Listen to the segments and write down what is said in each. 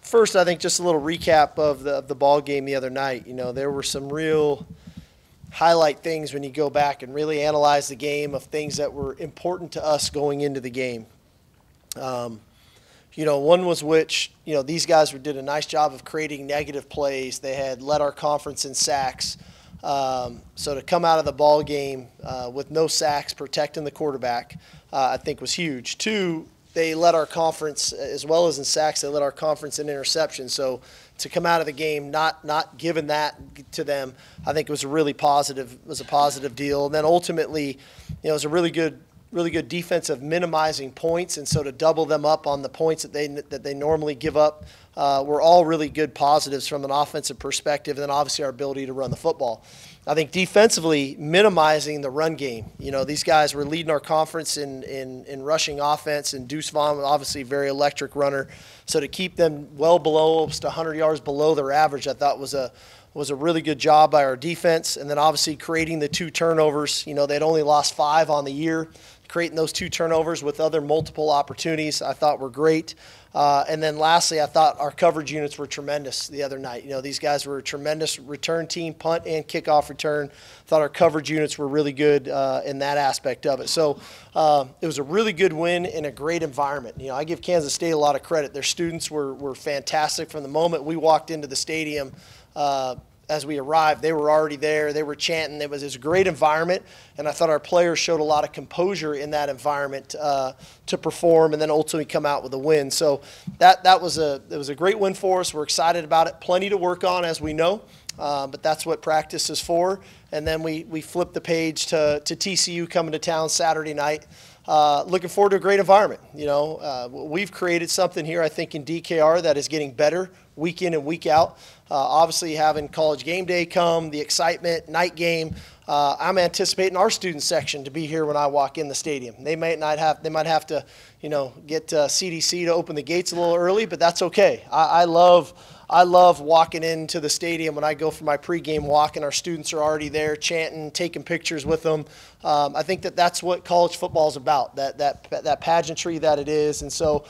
first, I think just a little recap of the ball game the other night. You know, there were some real highlight things when you go back and really analyze the game of things that were important to us going into the game. You know, one was which, you know, these guys did a nice job of creating negative plays. They had led our conference in sacks. So to come out of the ball game with no sacks, protecting the quarterback, I think was huge. Two, they led our conference, as well as in sacks, they led our conference in interceptions. So to come out of the game not giving that to them, I think it was a really positive deal. And then ultimately, you know, it was a really good defense of minimizing points, and so to double them up on the points that they normally give up were all really good positives from an offensive perspective, and then obviously our ability to run the football. I think defensively, minimizing the run game. You know, these guys were leading our conference in rushing offense, and Deuce Vaughn, obviously a very electric runner. So to keep them well below, almost 100 yards below their average, I thought was a really good job by our defense. And then obviously creating the 2 turnovers. You know, they'd only lost 5 on the year. Creating those 2 turnovers with other multiple opportunities I thought were great. And then lastly, I thought our coverage units were tremendous the other night. You know, these guys were a tremendous return team, punt and kickoff return. Thought our coverage units were really good in that aspect of it. So it was a really good win in a great environment. You know, I give Kansas State a lot of credit. Their students were fantastic from the moment we walked into the stadium. As we arrived, they were already there. They were chanting. It was a great environment, and I thought our players showed a lot of composure in that environment to perform and then ultimately come out with a win. So it was a great win for us. We're excited about it. Plenty to work on, as we know, but that's what practice is for. And then we flipped the page to TCU coming to town Saturday night. Looking forward to a great environment. You know, we've created something here, I think, in DKR that is getting better week in and week out. Obviously, having college game day come, the excitement, night game. I'm anticipating our student section to be here when I walk in the stadium. They might have to, you know, get CDC to open the gates a little early, but that's okay. I love walking into the stadium when I go for my pregame walk, and our students are already there chanting, taking pictures with them. I think that's what college football is about, that pageantry that it is. And so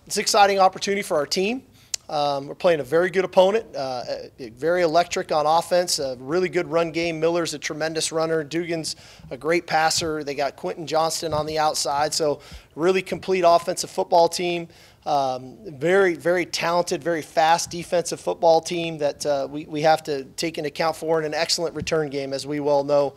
it's an exciting opportunity for our team. We're playing a very good opponent, very electric on offense, a really good run game. Miller's a tremendous runner. Dugan's a great passer. They got Quentin Johnston on the outside, so really complete offensive football team. Very, very talented, very fast defensive football team that we have to take into account for, and an excellent return game, as we well know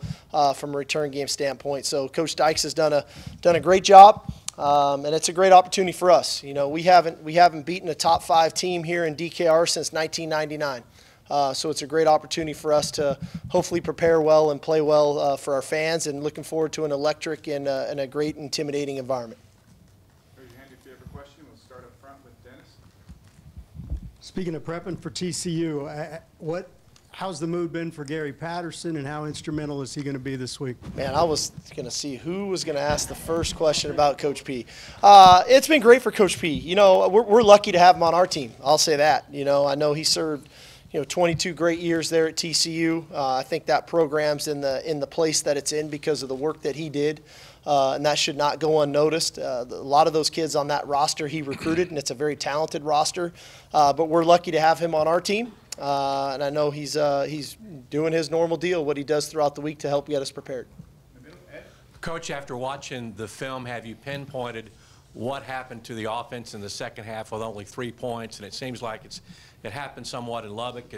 from a return game standpoint. So Coach Dykes has done a great job. And it's a great opportunity for us. You know, we haven't beaten a top 5 team here in DKR since 1999. So it's a great opportunity for us to hopefully prepare well and play well for our fans, and looking forward to an electric and a great intimidating environment. Raise your hand if you have a question. We'll start up front with Dennis. Speaking of prepping for TCU, how's the mood been for Gary Patterson, and how instrumental is he going to be this week? Man, I was going to see who was going to ask the first question about Coach P. It's been great for Coach P. You know, we're lucky to have him on our team. I'll say that. You know, I know he served, 22 great years there at TCU. I think that program's in the place that it's in because of the work that he did. And that should not go unnoticed. A lot of those kids on that roster he recruited, and it's a very talented roster. But we're lucky to have him on our team. And I know he's doing his normal deal, what he does throughout the week to help get us prepared. Coach, after watching the film, have you pinpointed what happened to the offense in the second half with only 3 points? And it seems like it happened somewhat in Lubbock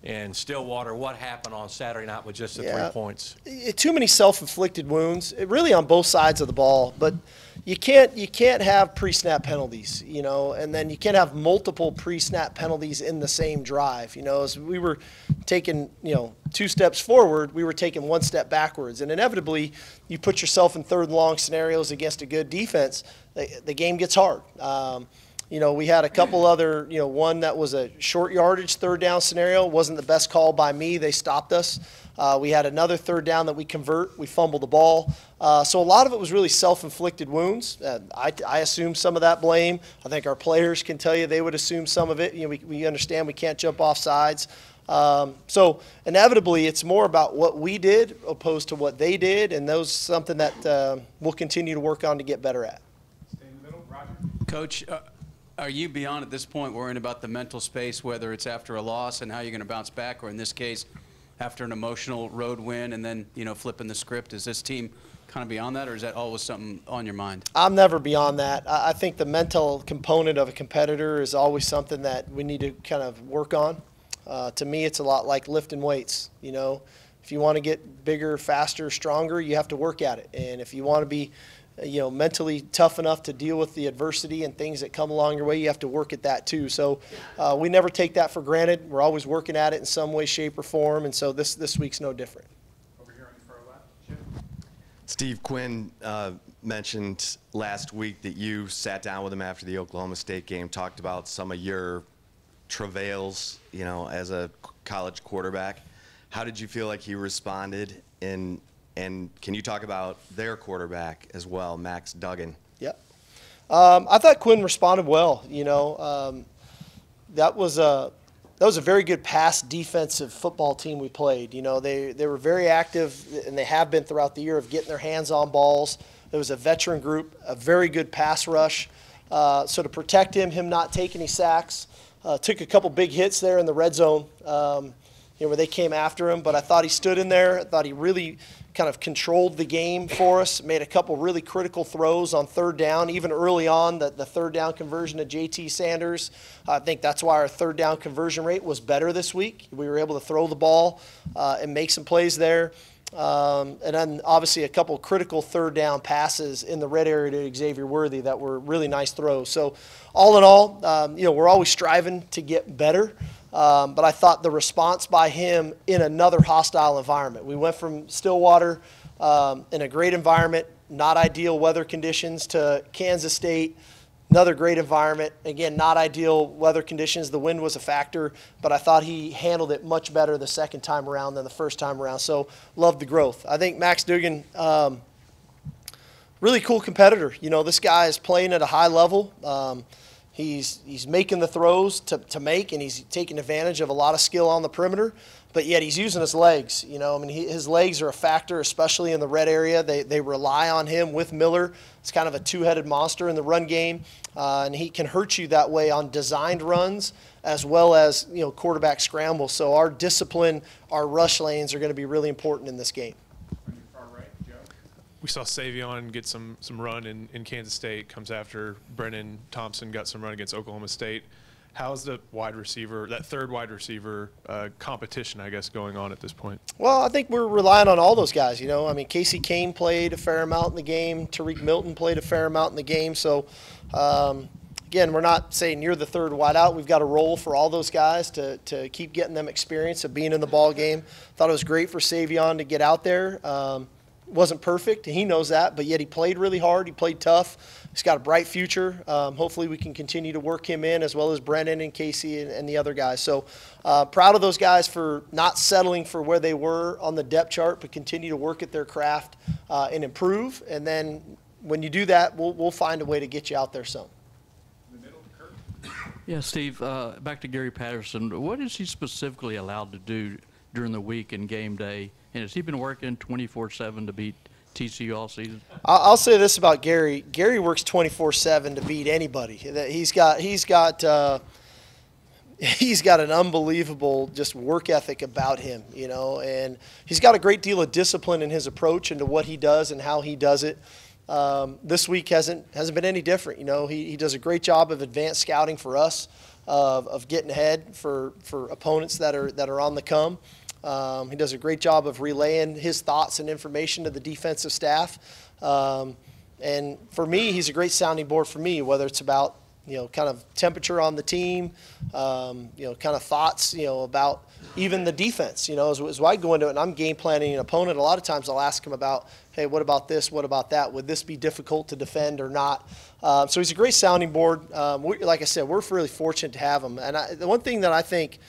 and Stillwater. What happened on Saturday night with just the 3 points? Too many self-inflicted wounds, really on both sides of the ball. But you can't have pre-snap penalties, and then you can't have multiple pre-snap penalties in the same drive. As we were taking, 2 steps forward, we were taking 1 step backwards. And inevitably, you put yourself in 3rd and long scenarios against a good defense, the game gets hard. We had a couple other, one that was a short yardage 3rd down scenario. Wasn't the best call by me. They stopped us. We had another 3rd down that we convert. We fumbled the ball. So a lot of it was really self-inflicted wounds. I assume some of that blame. I think our players can tell you they would assume some of it. We understand we can't jump off sides. So inevitably, it's more about what we did opposed to what they did, and those something that we'll continue to work on to get better at. Stay in the middle, Roger. Coach, Are you beyond at this point worrying about the mental space, whether it's after a loss and how you're going to bounce back, or in this case, after an emotional road win and then, flipping the script? Is this team kind of beyond that, or is that always something on your mind? I'm never beyond that. I think the mental component of a competitor is always something that we need to kind of work on. To me, it's a lot like lifting weights. If you want to get bigger, faster, stronger, you have to work at it. And if you want to be mentally tough enough to deal with the adversity and things that come along your way, you have to work at that too. So we never take that for granted. We're always working at it in some way, shape, or form, and so this week's no different. Over here on the far left, Chip. Steve, Quinn mentioned last week that you sat down with him after the Oklahoma State game, talked about some of your travails, as a college quarterback. How did you feel like he responded? And can you talk about their quarterback as well, Max Duggan? Yep. I thought Quinn responded well. That was a very good pass defensive football team we played. They were very active, and they have been throughout the year, of getting their hands on balls. There was a veteran group, a very good pass rush. So to protect him not take any sacks, took a couple big hits there in the red zone, where they came after him. But I thought he stood in there. I thought he really kind of controlled the game for us, made a couple really critical throws on third down, even early on, the third down conversion to J.T. Sanders. I think that's why our third down conversion rate was better this week. We were able to throw the ball and make some plays there. And then obviously a couple critical third down passes in the red area to Xavier Worthy that were really nice throws. So all in all, we're always striving to get better. But I thought the response by him in another hostile environment. We went from Stillwater in a great environment, not ideal weather conditions, to Kansas State, another great environment. Again, not ideal weather conditions. The wind was a factor, but I thought he handled it much better the second time around than the first time around. So loved the growth. I think Max Duggan, really cool competitor. This guy is playing at a high level. He's making the throws to make, and he's taking advantage of a lot of skill on the perimeter, but yet he's using his legs. His legs are a factor, especially in the red area. They rely on him with Miller. It's kind of a two-headed monster in the run game, and he can hurt you that way on designed runs as well as quarterback scrambles. So our discipline, our rush lanes are going to be really important in this game. On your far right, Joe. We saw Savion get some run in Kansas State, comes after Brennan Thompson got some run against Oklahoma State. How's the wide receiver, that third wide receiver competition, I guess, going on at this point? Well, I think we're relying on all those guys. Casey Kane played a fair amount in the game. Tariq Milton played a fair amount in the game. So, again, we're not saying you're the third wide out. We've got a role for all those guys to keep getting them experience of being in the ball game. Thought it was great for Savion to get out there. Wasn't perfect, he knows that, but yet he played really hard. He played tough. He's got a bright future. Hopefully we can continue to work him in, as well as Brennan and Casey and the other guys. So proud of those guys for not settling for where they were on the depth chart, but continue to work at their craft and improve. And then when you do that, we'll find a way to get you out there some. In the middle, Kurt. Yeah, Steve, back to Gary Patterson. What is he specifically allowed to do during the week and game day? And has he been working 24/7 to beat TCU all season? I'll say this about Gary. Gary works 24/7 to beat anybody. He's got an unbelievable just work ethic about him, and he's got a great deal of discipline in his approach into what he does and how he does it. This week hasn't been any different. He does a great job of advanced scouting for us, of getting ahead for opponents that are on the come. He does a great job of relaying his thoughts and information to the defensive staff. And for me, he's a great sounding board for me, whether it's about, kind of temperature on the team, kind of thoughts, about even the defense. As I go into it and I'm game planning an opponent, a lot of times I'll ask him about, hey, what about this? What about that? Would this be difficult to defend or not? So he's a great sounding board. Like I said, we're really fortunate to have him. And the one thing that I think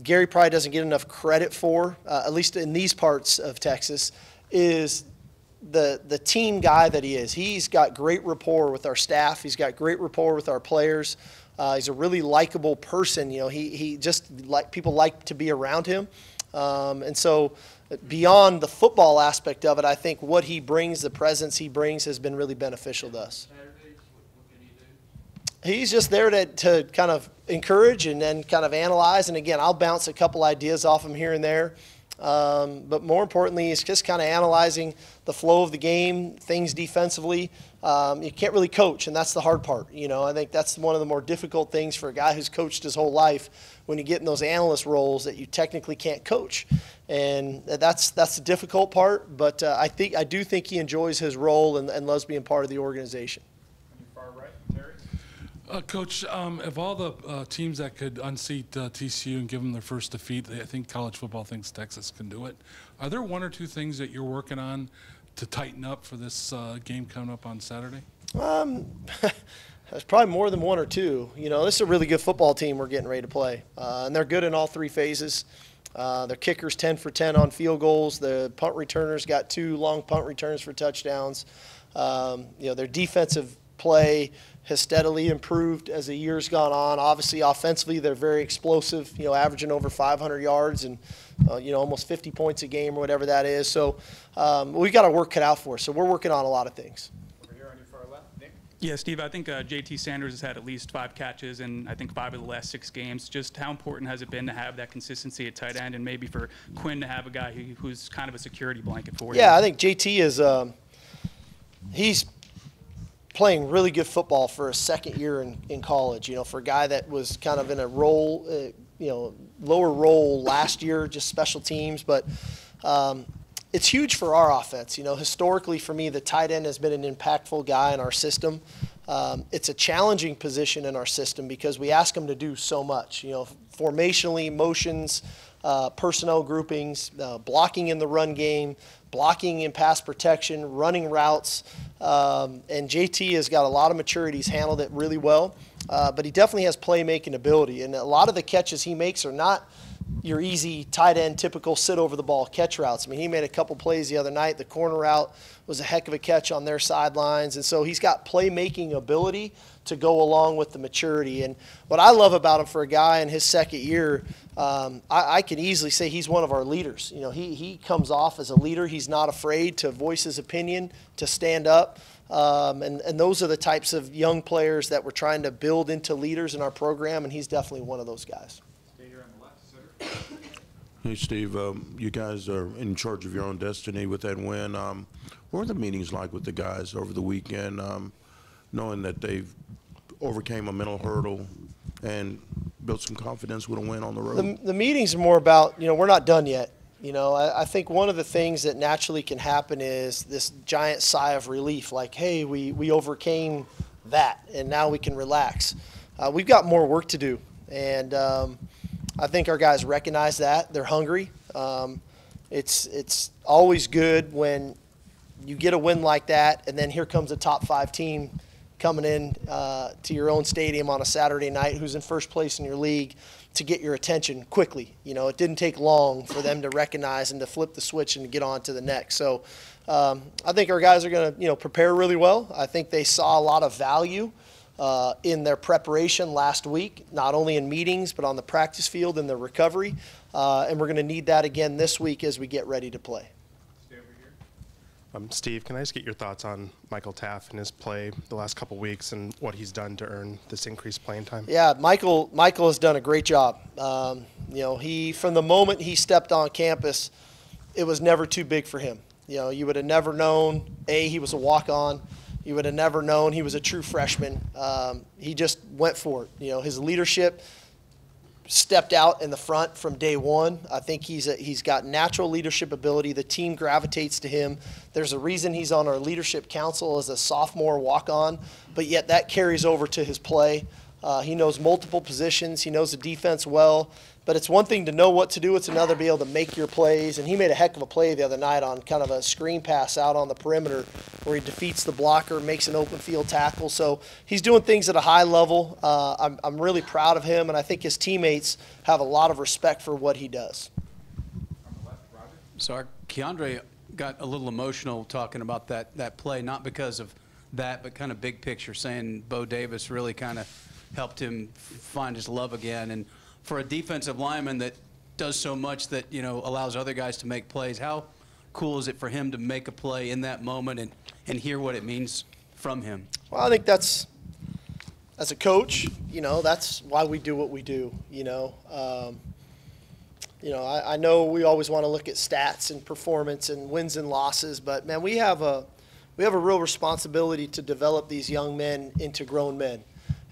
Gary probably doesn't get enough credit for, at least in these parts of Texas, is the team guy that he is. He's got great rapport with our staff. He's got great rapport with our players. He's a really likable person. He just people like to be around him. And so beyond the football aspect of it, I think what he brings, the presence he brings, has been really beneficial to us. He's just there to kind of encourage and then kind of analyze. And again, I'll bounce a couple ideas off him here and there. But more importantly, he's just kind of analyzing the flow of the game, things defensively. You can't really coach, and that's the hard part. I think that's one of the more difficult things for a guy who's coached his whole life when you get in those analyst roles that you technically can't coach. And that's the difficult part. But I do think he enjoys his role and loves being part of the organization. On your far right, Terry. Coach, of all the teams that could unseat TCU and give them their first defeat, I think college football thinks Texas can do it. Are there one or two things that you're working on to tighten up for this game coming up on Saturday? There's probably more than one or two. This is a really good football team we're getting ready to play, and they're good in all three phases. Their kicker's 10 for 10 on field goals. The punt returners got 2 long punt returns for touchdowns. Their defensive play has steadily improved as the year's gone on. Obviously, offensively, they're very explosive, averaging over 500 yards and, almost 50 points a game or whatever that is. So we've got our work cut out for us. So we're working on a lot of things. Over here on your far left, Nick. Yeah, Steve, I think JT Sanders has had at least 5 catches in, I think, 5 of the last 6 games. Just how important has it been to have that consistency at tight end and maybe for Quinn to have a guy who's kind of a security blanket for you? Yeah, I think JT is he's playing really good football for a second year in college, for a guy that was kind of in a role, lower role last year, just special teams. But it's huge for our offense. Historically for me, the tight end has been an impactful guy in our system. It's a challenging position in our system because we ask him to do so much, formationally, motions, personnel groupings, blocking in the run game, blocking in pass protection, running routes. And JT has got a lot of maturity. He's handled it really well. But he definitely has playmaking ability. And a lot of the catches he makes are not your easy tight end, typical sit over the ball catch routes. I mean, he made a couple plays the other night. The corner route was a heck of a catch on their sidelines. And so he's got playmaking ability to go along with the maturity. And what I love about him for a guy in his second year, I can easily say he's one of our leaders. He comes off as a leader. He's not afraid to voice his opinion, to stand up. And those are the types of young players that we're trying to build into leaders in our program, and he's definitely one of those guys. Stay here on the left, Sitter. Hey, Steve, you guys are in charge of your own destiny with that win. What were the meetings like with the guys over the weekend, knowing that they've overcame a mental hurdle and built some confidence with a win on the road? The meetings are more about, we're not done yet. I think one of the things that naturally can happen is this giant sigh of relief, like, hey, we overcame that, and now we can relax. We've got more work to do, and I think our guys recognize that. They're hungry. It's always good when you get a win like that, and then here comes a top 5 team coming in to your own stadium on a Saturday night who's in first place in your league to get your attention quickly. It didn't take long for them to recognize and to flip the switch and to get on to the next. So I think our guys are going to, prepare really well. I think they saw a lot of value in their preparation last week, not only in meetings, but on the practice field and the recovery. And we're going to need that again this week as we get ready to play. Stay over here. Steve, can I just get your thoughts on Michael Taff and his play the last couple weeks and what he's done to earn this increased playing time? Yeah, Michael has done a great job. He from the moment he stepped on campus, it was never too big for him. You would have never known, he was a walk-on. You would have never known he was a true freshman. He just went for it. His leadership stepped out in the front from day one. I think he's got natural leadership ability. The team gravitates to him. There's a reason he's on our leadership council as a sophomore walk-on, but yet that carries over to his play. He knows multiple positions. He knows the defense well. But it's one thing to know what to do. It's another to be able to make your plays. And he made a heck of a play the other night on kind of a screen pass out on the perimeter where he defeats the blocker, makes an open field tackle. So he's doing things at a high level. I'm really proud of him, and I think his teammates have a lot of respect for what he does. On the left, Roger. So Keandre got a little emotional talking about that play, not because of that, but kind of big picture, saying Bo Davis really kind of helped him find his love again. And for a defensive lineman that does so much that, allows other guys to make plays, how cool is it for him to make a play in that moment and hear what it means from him? Well, I think that's as a coach, that's why we do what we do. I know we always want to look at stats and performance and wins and losses, but man, we have a real responsibility to develop these young men into grown men.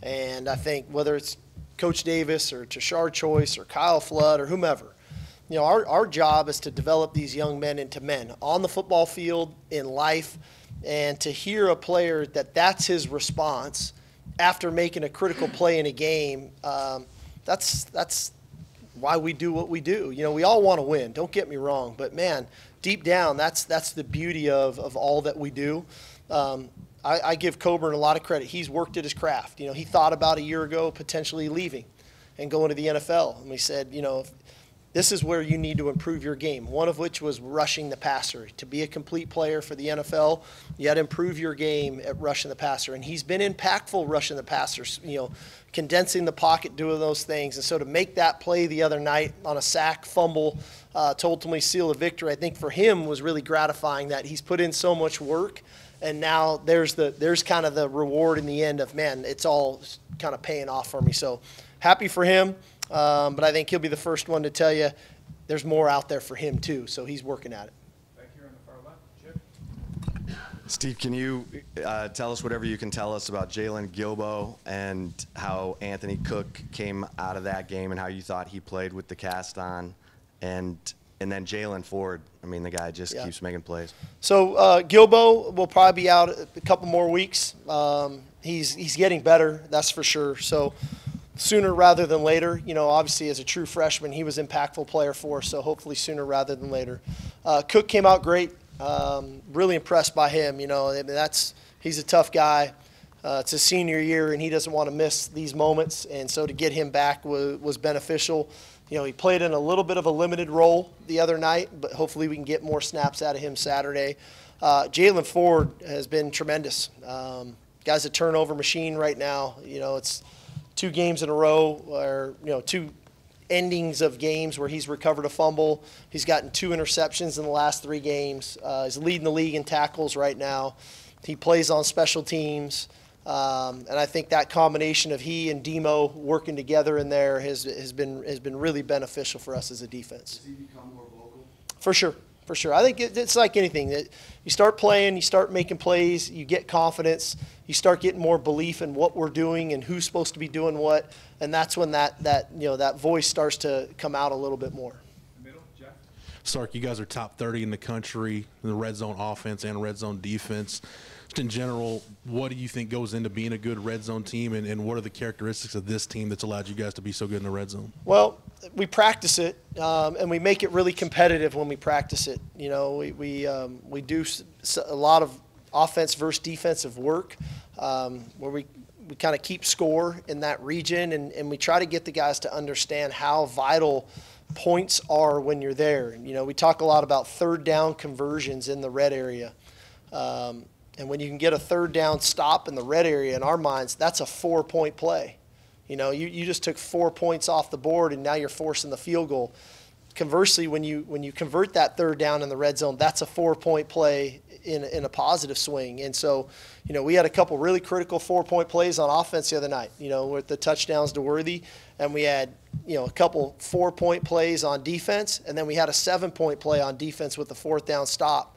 And I think whether it's Coach Davis or Tashard Choice or Kyle Flood or whomever, our job is to develop these young men into men on the football field, in life, and to hear a player that's his response after making a critical play in a game. That's why we do what we do. We all want to win, don't get me wrong, but man, deep down, that's the beauty of all that we do. I give Coburn a lot of credit. He's worked at his craft. He thought about a year ago potentially leaving and going to the NFL. And we said, this is where you need to improve your game, one of which was rushing the passer. To be a complete player for the NFL, you got to improve your game at rushing the passer. And he's been impactful rushing the passer, condensing the pocket, doing those things. And so to make that play the other night on a sack, fumble, to ultimately seal the victory, I think for him was really gratifying that he's put in so much work. And now there's kind of the reward in the end of, man, it's all kind of paying off for me. So happy for him, but I think he'll be the first one to tell you there's more out there for him too. So he's working at it. Back here on the far left, Chip. Steve, can you tell us whatever you can tell us about Jalen Gilbo and how Anthony Cook came out of that game and how you thought he played with the cast on, and then Jalen Ford? I mean, the guy just keeps making plays. So Gilbo will probably be out a couple more weeks. He's getting better, that's for sure. So sooner rather than later. Obviously as a true freshman, he was an impactful player for us, so hopefully sooner rather than later. Cook came out great. Really impressed by him. He's a tough guy. It's his senior year, and he doesn't want to miss these moments, and so to get him back was beneficial. He played in a little bit of a limited role the other night, but hopefully we can get more snaps out of him Saturday. Jalen Ford has been tremendous. Guy's a turnover machine right now. It's 2 games in a row, or 2 endings of games where he's recovered a fumble. He's gotten 2 interceptions in the last 3 games. He's leading the league in tackles right now. He plays on special teams. And I think that combination of he and Demo working together in there has been really beneficial for us as a defense. Does he become more vocal? For sure. I think it's like anything. You start playing, you start making plays, you get confidence, you start getting more belief in what we're doing and who's supposed to be doing what, and that's when that voice starts to come out a little bit more. Middle, Jeff. Sark, you guys are top 30 in the country in the red zone offense and red zone defense. Just in general, what do you think goes into being a good red zone team, and what are the characteristics of this team that's allowed you guys to be so good in the red zone? Well, we practice it, and we make it really competitive when we practice it. We do a lot of offense versus defensive work where we kind of keep score in that region, and we try to get the guys to understand how vital points are when you're there. We talk a lot about third down conversions in the red area. And when you can get a third down stop in the red area, in our minds, that's a 4-point play. You just took 4 points off the board, and now you're forcing the field goal. Conversely, when you convert that third down in the red zone, that's a 4-point play in a positive swing. And so, we had a couple really critical 4-point plays on offense the other night, with the touchdowns to Worthy, and we had, a couple 4-point plays on defense, and then we had a 7-point play on defense with the 4th down stop.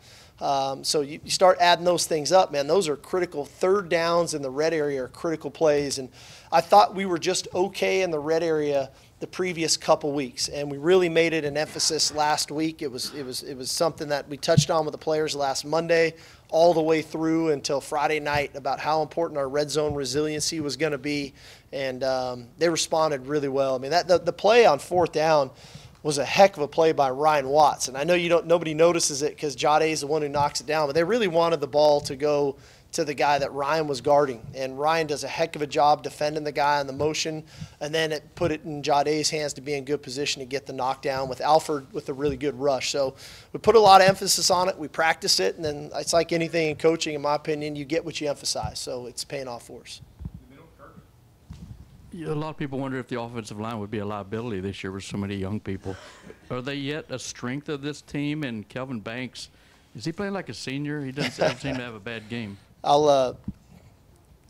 So you start adding those things up, man. Those are critical. Third downs in the red area are critical plays. And I thought we were just okay in the red area the previous couple weeks, and we really made it an emphasis last week. It was something that we touched on with the players last Monday, all the way through until Friday night, about how important our red zone resiliency was going to be, and they responded really well. I mean, the play on 4th down was a heck of a play by Ryan Watts. And I know nobody notices it because Jade is the one who knocks it down, but they really wanted the ball to go to the guy that Ryan was guarding. And Ryan does a heck of a job defending the guy on the motion, and then it put it in Jade's hands to be in good position to get the knockdown with Alford with a really good rush. So we put a lot of emphasis on it. We practice it, and then it's like anything in coaching, in my opinion, you get what you emphasize. So it's paying off for us. A lot of people wonder if the offensive line would be a liability this year with so many young people. Are they yet a strength of this team? And Kelvin Banks, is he playing like a senior? He doesn't seem to have a bad game. I'll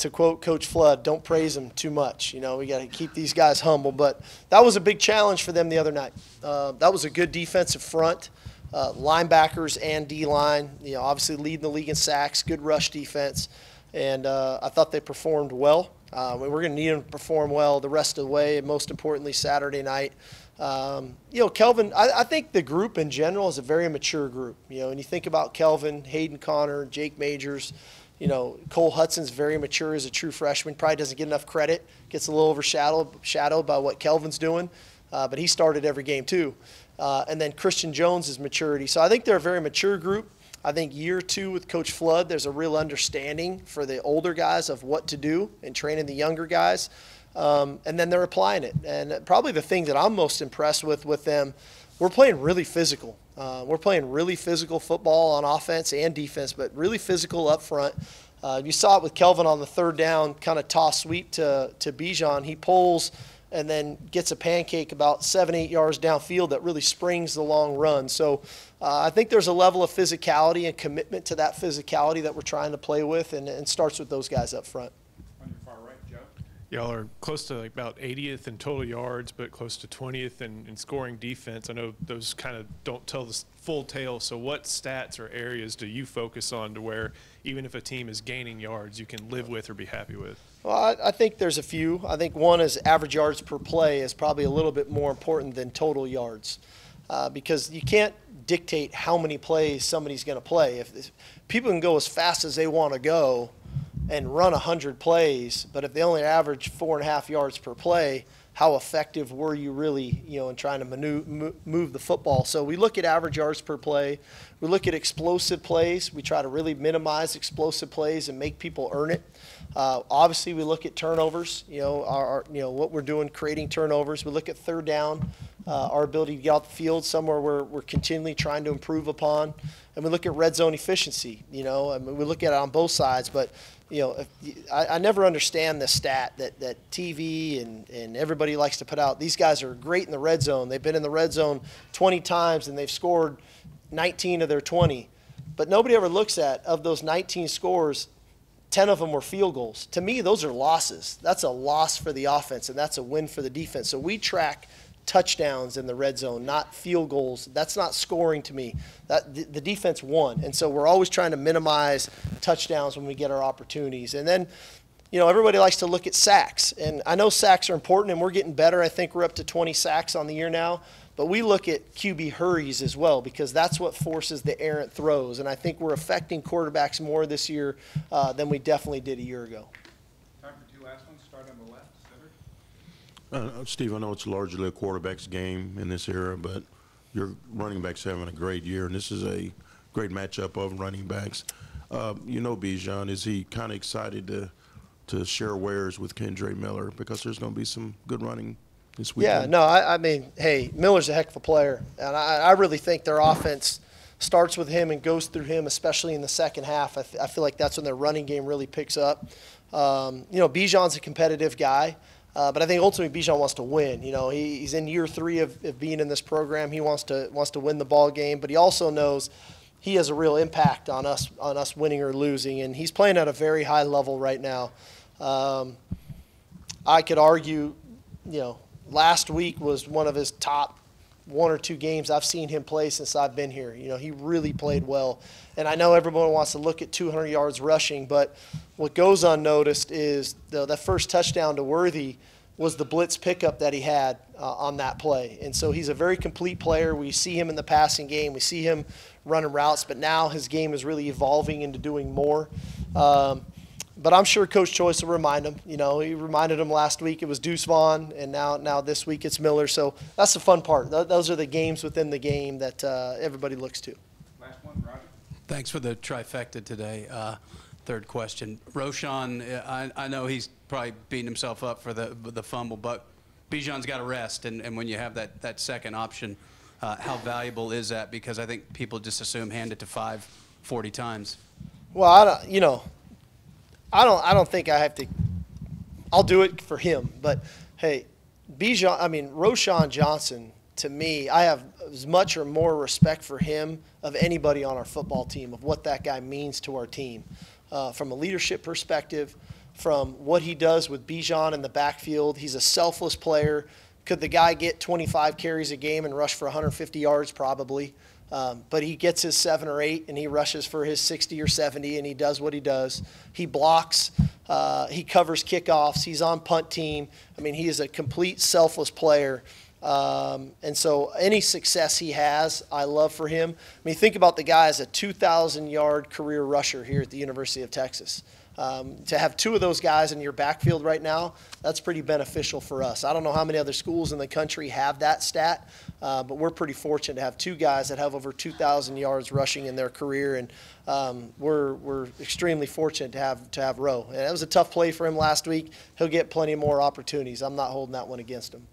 to quote Coach Flood, don't praise them too much. You know, we got to keep these guys humble. But that was a big challenge for them the other night. That was a good defensive front, linebackers and D-line. You know, obviously leading the league in sacks, good rush defense. And I thought they performed well. We're going to need them to perform well the rest of the way, and most importantly Saturday night. You know, Kelvin, I think the group in general is a very mature group. You know, when you think about Kelvin, Hayden Connor, Jake Majors, you know, Cole Hudson's very mature as a true freshman. Probably doesn't get enough credit. Gets a little overshadowed by what Kelvin's doing, but he started every game too. And then Christian Jones' maturity. So I think they're a very mature group. I think year 2 with Coach Flood, there's a real understanding for the older guys of what to do and training the younger guys. And then they're applying it. And probably the thing that I'm most impressed with them, we're playing really physical. We're playing really physical football on offense and defense, but really physical up front. You saw it with Kelvin on the 3rd down, kind of toss sweep to Bijan. He pulls and then gets a pancake about 7-8 yards downfield that really springs the long run. So I think there's a level of physicality and commitment to that physicality that we're trying to play with, and starts with those guys up front. On your far right, Joe. Y'all are close to like about 80th in total yards, but close to 20th in scoring defense. I know those kind of don't tell the full tale. So what stats or areas do you focus on to where even if a team is gaining yards, you can live with or be happy with? Well, I think there's a few. I think one is average yards per play is probably a little bit more important than total yards, because you can't dictate how many plays somebody's going to play. If people can go as fast as they want to go and run 100 plays, but if they only average 4.5 yards per play, how effective were you really, you know, in trying to move the football? So we look at average yards per play. We look at explosive plays. We try to really minimize explosive plays and make people earn it. Obviously, we look at turnovers, you know, what we're doing, creating turnovers. We look at 3rd down, our ability to get out the field, somewhere we're continually trying to improve upon. And we look at red zone efficiency, you know, I mean, we look at it on both sides. But, you know, I never understand the stat that TV and everybody likes to put out. These guys are great in the red zone. They've been in the red zone 20 times, and they've scored 19 of their 20. But nobody ever looks at, of those 19 scores, 10 of them were field goals. To me, those are losses. That's a loss for the offense, and that's a win for the defense. So we track touchdowns in the red zone, not field goals. That's not scoring to me. The defense won, and so we're always trying to minimize touchdowns when we get our opportunities. And then, you know, everybody likes to look at sacks, and I know sacks are important, and we're getting better. I think we're up to 20 sacks on the year now. But we look at QB hurries as well, because that's what forces the errant throws. And I think we're affecting quarterbacks more this year than we definitely did a year ago. Time for 2 last ones. Start on the left. Center. Steve, I know it's largely a quarterback's game in this era, but your running backs having a great year, and this is a great matchup of running backs. You know, Bijan, is he kind of excited to share wares with Kendre Miller, because there's going to be some good running this weekend? Yeah, no, I mean, hey, Miller's a heck of a player, and I really think their offense starts with him and goes through him, especially in the second half. I feel like that's when their running game really picks up. You know, Bijan's a competitive guy, but I think ultimately Bijan wants to win. You know, he's in year 3 of being in this program. He wants to win the ball game, but he also knows he has a real impact on us winning or losing, and he's playing at a very high level right now. I could argue, you know, last week was one of his top 1 or 2 games I've seen him play since I've been here. You know, he really played well. And I know everyone wants to look at 200 yards rushing, but what goes unnoticed is that first touchdown to Worthy was the blitz pickup that he had on that play. And so he's a very complete player. We see him in the passing game. We see him running routes, but now his game is really evolving into doing more. But I'm sure Coach Choice will remind him. You know, he reminded him last week it was Deuce Vaughn, and now this week it's Miller. So that's the fun part. Those are the games within the game that everybody looks to. Last one, Roger. Thanks for the trifecta today. 3rd question. Roshan, I know he's probably beating himself up for the fumble, but Bijan's got to rest, and when you have that second option, how valuable is that? Because I think people just assume hand it to 5 40 times. Well, I don't think I have to. I'll do it for him, but hey, Roshan Johnson, to me, I have as much or more respect for him of anybody on our football team, of what that guy means to our team, from a leadership perspective, from what he does with Bijan in the backfield. He's a selfless player. Could the guy get 25 carries a game and rush for 150 yards? Probably. But he gets his 7 or 8, and he rushes for his 60 or 70, and he does what he does. He blocks. He covers kickoffs. He's on punt team. I mean, he is a complete selfless player. And so any success he has, I love for him. I mean, think about the guy as a 2,000-yard career rusher here at the University of Texas. To have 2 of those guys in your backfield right now, that's pretty beneficial for us. I don't know how many other schools in the country have that stat, but we're pretty fortunate to have 2 guys that have over 2,000 yards rushing in their career, and we're extremely fortunate to have Rowe. And it was a tough play for him last week. He'll get plenty more opportunities. I'm not holding that one against him.